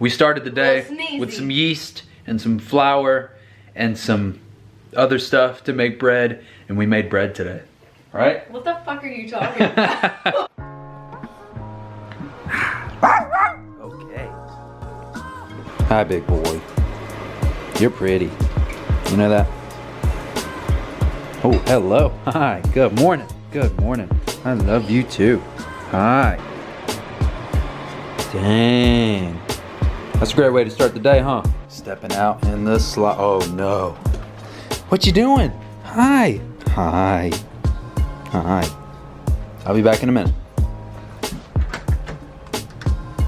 We started the day with some yeast and some flour and some other stuff to make bread, and we made bread today. Right? What the fuck are you talking about? Okay. Hi, big boy. You're pretty. You know that? Oh, hello. Hi. Good morning. Good morning. I love you too. Hi. Dang. That's a great way to start the day, huh? Stepping out in the slide. Oh no. What you doing? Hi. Hi. Hi. I'll be back in a minute.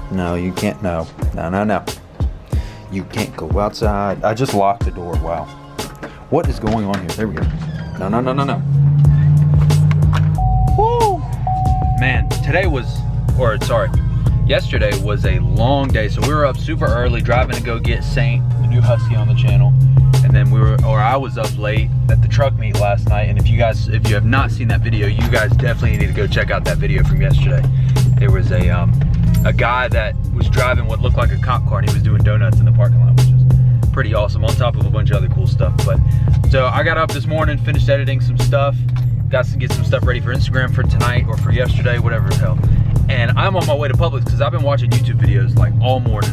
No, you can't. No. No, no, no. You can't go outside. I just locked the door. Wow. What is going on here? There we go. No, no, no, no, no. Woo! Man, yesterday was a long day. So we were up super early driving to go get Saint, the new Husky on the channel. And then I was up late at the truck meet last night. And if you have not seen that video, you guys definitely need to go check out that video from yesterday. There was a guy that was driving what looked like a cop car, and he was doing donuts in the parking lot, which was pretty awesome, on top of a bunch of other cool stuff. But so I got up this morning, finished editing some stuff, got to get some stuff ready for Instagram for tonight or for yesterday, whatever the hell. And I'm on my way to Publix because I've been watching YouTube videos like all morning.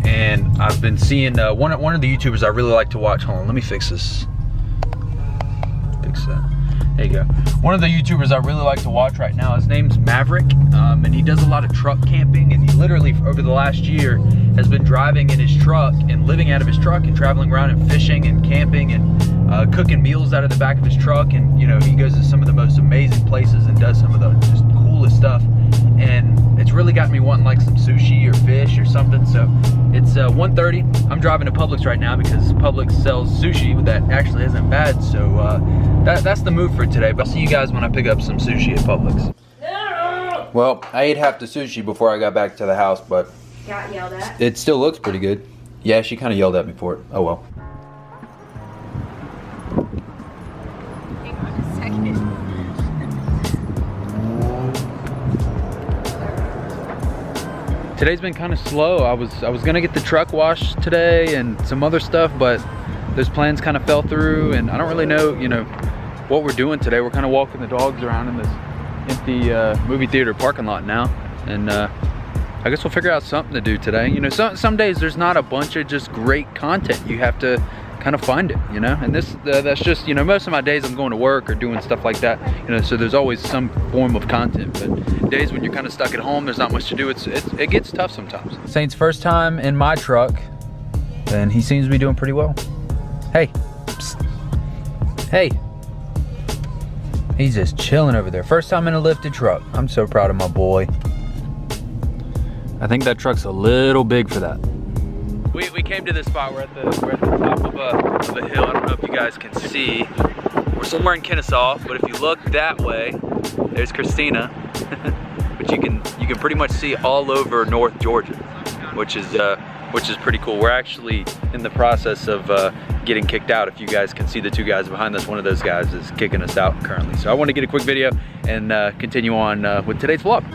And I've been seeing one of the YouTubers I really like to watch. Hold on, let me fix this. Fix that. There you go. One of the YouTubers I really like to watch right now, his name's Maverick, and he does a lot of truck camping, and he literally, over the last year, has been driving in his truck and living out of his truck and traveling around and fishing and camping and cooking meals out of the back of his truck. And you know, he goes to some of the most amazing places and does some of the just coolest stuff. And it's really got me wanting like some sushi or fish or something. So it's 1:30. I'm driving to Publix right now because Publix sells sushi that actually isn't bad. So that's the move for today. But I'll see you guys when I pick up some sushi at Publix. No! Well, I ate half the sushi before I got back to the house, but got yelled at. It still looks pretty good. Yeah, she kind of yelled at me for it. Oh well. Hang on a second. Today's been kind of slow. I was gonna get the truck washed today and some other stuff, but those plans kind of fell through, and I don't really know, you know, what we're doing today. We're kind of walking the dogs around in this empty movie theater parking lot now, and I guess we'll figure out something to do today. You know, some days there's not a bunch of just great content. You have to kind of find it, you know, and that's just, you know, most of my days I'm going to work or doing stuff like that, you know, so there's always some form of content. But days when you're kind of stuck at home, there's not much to do, it gets tough sometimes. Saint's first time in my truck, and he seems to be doing pretty well. Hey, psst. Hey, he's just chilling over there. First time in a lifted truck. I'm so proud of my boy. I think that truck's a little big for that. We came to this spot. We're at the top of a hill. I don't know if you guys can see. We're somewhere in Kennesaw, but if you look that way, there's Christina. But you can pretty much see all over North Georgia, which is pretty cool. We're actually in the process of getting kicked out. If you guys can see the two guys behind us, one of those guys is kicking us out currently. So I want to get a quick video and continue on with today's vlog.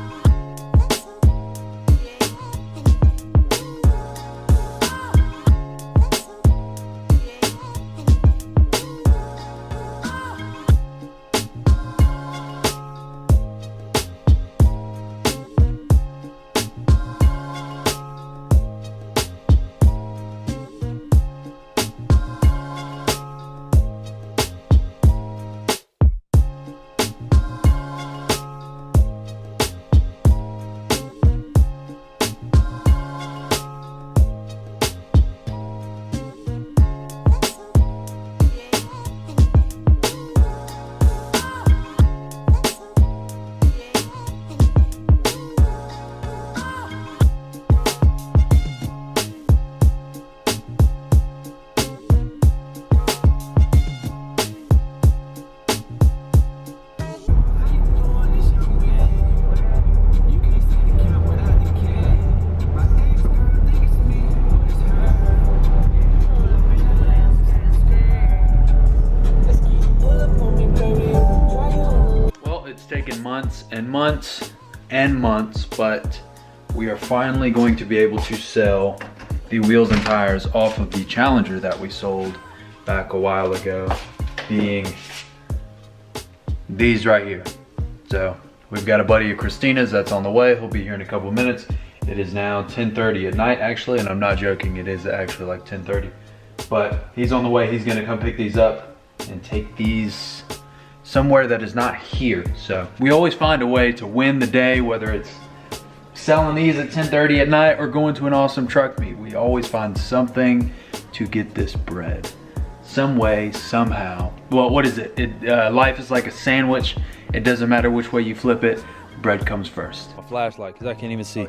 Months and months and months, but we are finally going to be able to sell the wheels and tires off of the Challenger that we sold back a while ago, being these right here. So we've got a buddy of Christina's that's on the way. He'll be here in a couple of minutes. It is now 10:30 at night actually, and I'm not joking, it is actually like 10:30. But he's on the way. He's gonna come pick these up and take these somewhere that is not here. So we always find a way to win the day, whether it's selling these at 10:30 at night or going to an awesome truck meet. We always find something to get this bread. Some way, somehow. Well, what is it? Life is like a sandwich. It doesn't matter which way you flip it, bread comes first. A flashlight, because I can't even see.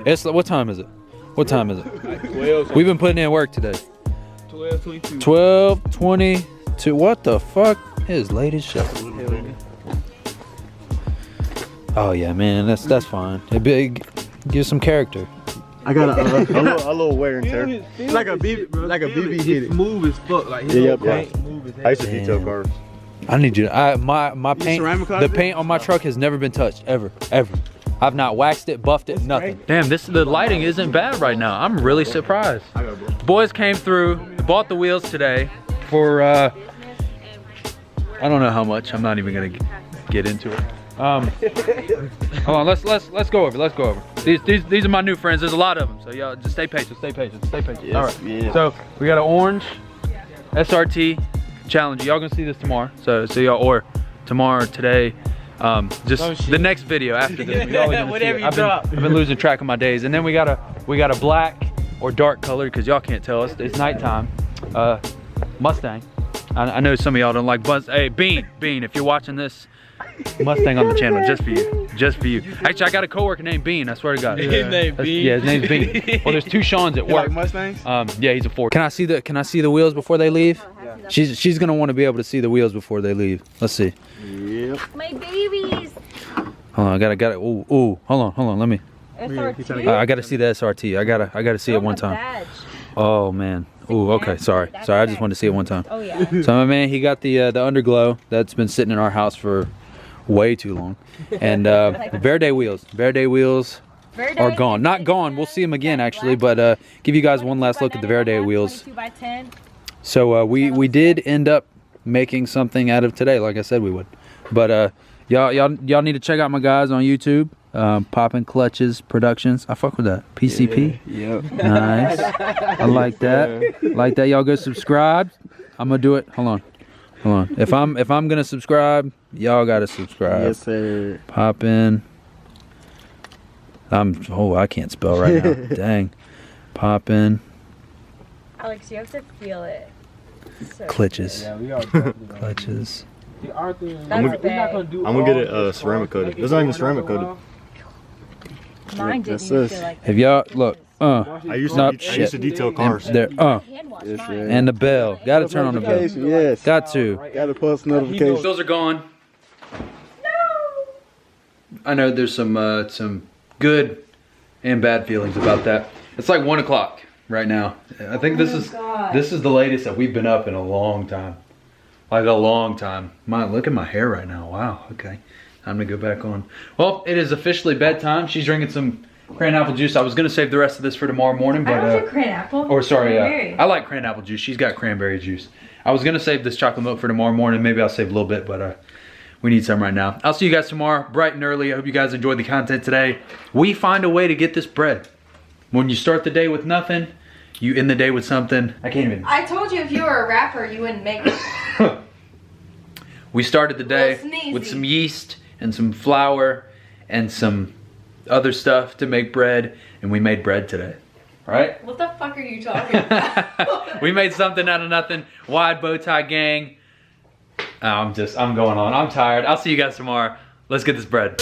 It's, what time is it? What time is it? 12. We've been putting in work today. 12:22. 12:22. What the fuck? It is late as shit. Oh yeah, man, that's fine. It big, gives some character. I got a little wear and tear. Like a BB hit it. Smooth as fuck. Like smooth as hell. I used to detail cars. I need you. My paint. The paint on my truck has never been touched ever. I've not waxed it, buffed it, nothing. Damn, the lighting isn't bad right now. I'm really surprised. Boys came through, bought the wheels today for I don't know how much. I'm not even gonna get into it. Hold on, let's go over. These are my new friends. There's a lot of them, so y'all just stay patient. Yes, All right. yeah. So we got an orange SRT Challenger. Y'all gonna see this tomorrow. So y'all, or tomorrow, today, just the next video after this. Whatever you drop. I've been losing track of my days. And then we got a black or dark color, because y'all can't tell us. It's nighttime. Mustang. I know some of y'all don't like Buzz. Hey, Bean, if you're watching this, Mustang on the channel, just for you. Actually, I got a coworker named Bean. I swear to God. His name Bean. Yeah, his name's Bean. Well, there's two Sean's at work. Like Mustangs? Yeah, he's a 4. Can I see the wheels before they leave? Yeah. She's gonna want to be able to see the wheels before they leave. Let's see. Yep. My babies. Hold on, I got it. Ooh, hold on. Let me. SRT. I gotta see the SRT. I gotta see it one time. Badge. Oh man. Ooh, okay. Sorry. I just wanted to see it one time. Oh yeah. So my man, he got the underglow that's been sitting in our house for way too long, and Verde wheels are gone. Not gone. We'll see them again actually, but give you guys one last look at the Verde wheels. 22x10. So we did end up making something out of today, like I said we would. But y'all need to check out my guys on YouTube. Poppin' Clutches Productions. I fuck with that. PCP. Yeah. Yep. Nice. I like that. Like that. Y'all go subscribe. I'm gonna do it. Hold on. If I'm gonna subscribe, y'all gotta subscribe. Yes, sir. Poppin'. I can't spell right now. Dang. Poppin'. Alex, you have to feel it. So Clutches. Yeah, we all Clutches. I'm That's gonna get it ceramic coated. It's not even ceramic coated. Mine That's didn't even this. feel like Have y'all look? I used to detail cars. There. hand wash Yes, mine. yeah. And the bell. Gotta turn on the bell. Yes. Got to. Gotta post notifications. Bills are gone. I know there's some good and bad feelings about that. It's like 1 o'clock right now. I think this is the latest that we've been up in a long time. Like a long time. Look at my hair right now. Wow. Okay. Time to go back on. Well, it is officially bedtime. She's drinking some cran apple juice. I was gonna save the rest of this for tomorrow morning, but I don't do cran apple. or sorry, Cranberry. I like cran apple juice. She's got cranberry juice. I was gonna save this chocolate milk for tomorrow morning. Maybe I'll save a little bit, but we need some right now. I'll see you guys tomorrow, bright and early. I hope you guys enjoyed the content today. We find a way to get this bread. When you start the day with nothing, you end the day with something. I can't even. I told you if you were a rapper, you wouldn't make it. We started the day Sneezy. with some yeast and some flour and some other stuff to make bread, and we made bread today. All right? What the fuck are you talking about? We made something out of nothing. Wide bow tie gang. I'm going on. I'm tired. I'll see you guys tomorrow. Let's get this bread.